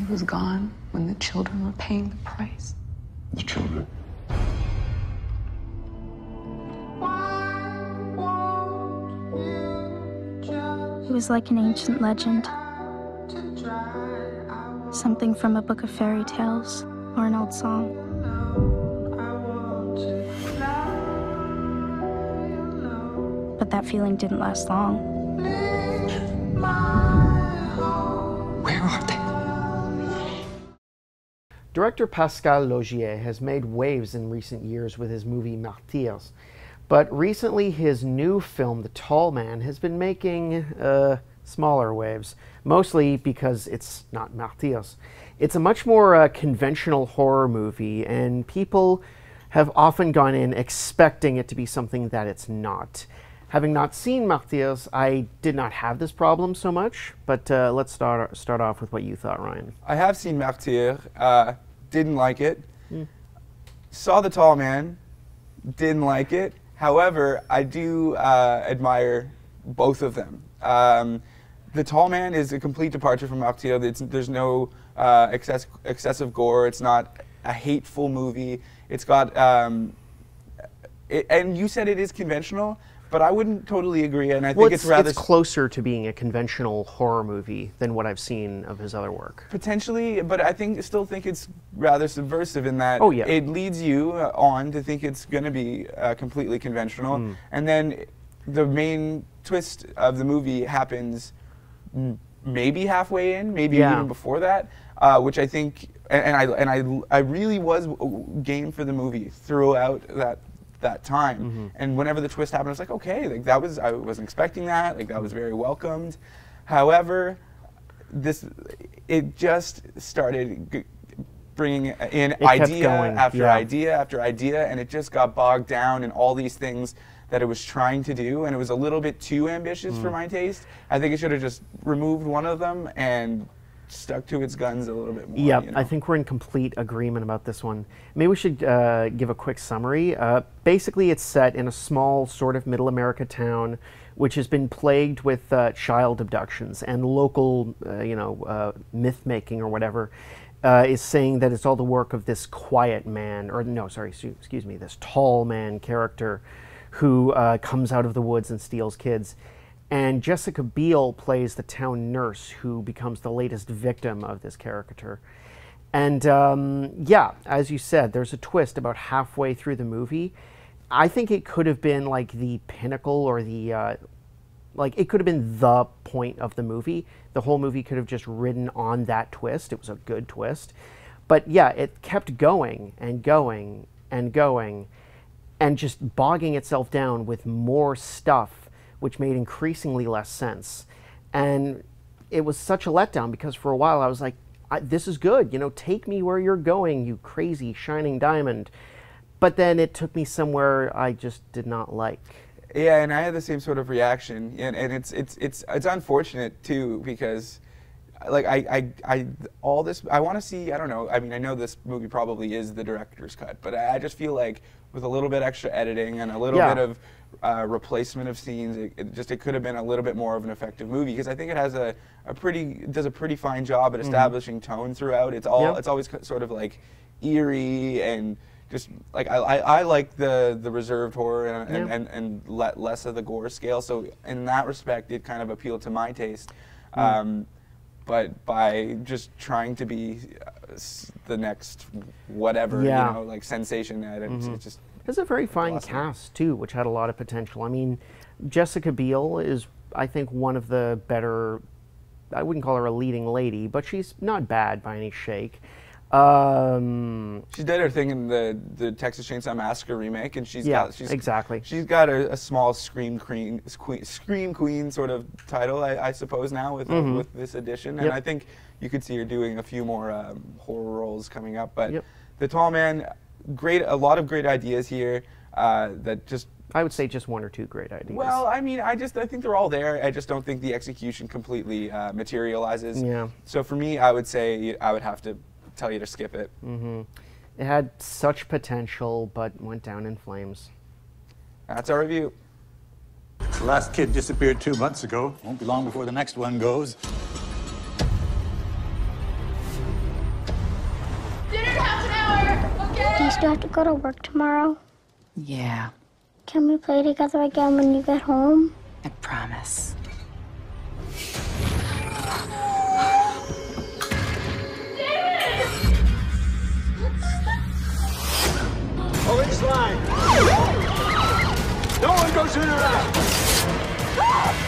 was gone when the children were paying the price. The children? He was like an ancient legend. Something from a book of fairy tales or an old song. But that feeling didn't last long. Where are they? Director Pascal Laugier has made waves in recent years with his movie Martyrs, but recently his new film, The Tall Man, has been making smaller waves, mostly because it's not Martyrs. It's a much more conventional horror movie, and people have often gone in expecting it to be something that it's not. Having not seen Martyrs, I did not have this problem so much, but let's start off with what you thought, Ryan. I have seen Martyrs, didn't like it. Saw The Tall Man, didn't like it. However, I do admire both of them. The Tall Man is a complete departure from Martyrs. There's no excessive gore. It's not a hateful movie. It's got, and you said it is conventional, but I wouldn't totally agree, and I think it's rather... It's closer to being a conventional horror movie than what I've seen of his other work. Potentially, but I still think it's rather subversive in that it leads you on to think it's going to be completely conventional, and then the main twist of the movie happens maybe halfway in, maybe even before that, which I think, and I really was game for the movie throughout that time, and whenever the twist happened, I was like, okay, like I wasn't expecting that, like that was very welcomed. However, it just started bringing in idea after idea after idea, and it just got bogged down in all these things that it was trying to do, and it was a little bit too ambitious for my taste. I think it should have just removed one of them and stuck to its guns a little bit more. Yeah, you know? I think we're in complete agreement about this one. Maybe we should give a quick summary. Basically, it's set in a small sort of middle America town which has been plagued with child abductions, and local, myth-making or whatever is saying that it's all the work of this quiet man, or no, sorry, excuse me, this tall man character who comes out of the woods and steals kids. And Jessica Biel plays the town nurse who becomes the latest victim of this caricature. And yeah, as you said, there's a twist about halfway through the movie. I think it could have been like the pinnacle, or the, it could have been the point of the movie. The whole movie could have just ridden on that twist. It was a good twist. But yeah, it kept going and going and going, and just bogging itself down with more stuff, which made increasingly less sense. And it was such a letdown, because for a while I was like, this is good, take me where you're going, you crazy shining diamond. But then it took me somewhere I just did not like. Yeah, and I had the same sort of reaction, and it's unfortunate too, because like I want to see, I don't know, I mean, I know this movie probably is the director's cut, but I just feel like with a little bit extra editing and a little bit of replacement of scenes, it could have been a little bit more of an effective movie, because I think it has does a pretty fine job at establishing tone throughout. It's always sort of like eerie, and just like I like the reserved horror and less of the gore scale. So in that respect, it kind of appealed to my taste. But by just trying to be the next whatever, like sensation, it's just... There's a very fine cast, too, which had a lot of potential. I mean, Jessica Biel is, I think, one of the better... I wouldn't call her a leading lady, but she's not bad by any shake. She did her thing in the Texas Chainsaw Massacre remake, and she's got a small scream queen sort of title, I suppose, now with this edition, and I think you could see her doing a few more horror roles coming up. But The Tall Man, a lot of great ideas here. I would say just one or two great ideas. Well, I mean, I think they're all there. I just don't think the execution completely materializes. Yeah. So for me, I would say I would have to tell you to skip it. It had such potential, but went down in flames. That's our review. The last kid disappeared 2 months ago. Won't be long before the next one goes. still have to go to work tomorrow? Yeah, Can we play together again when you get home? I promise. Orange line! No one goes in or out!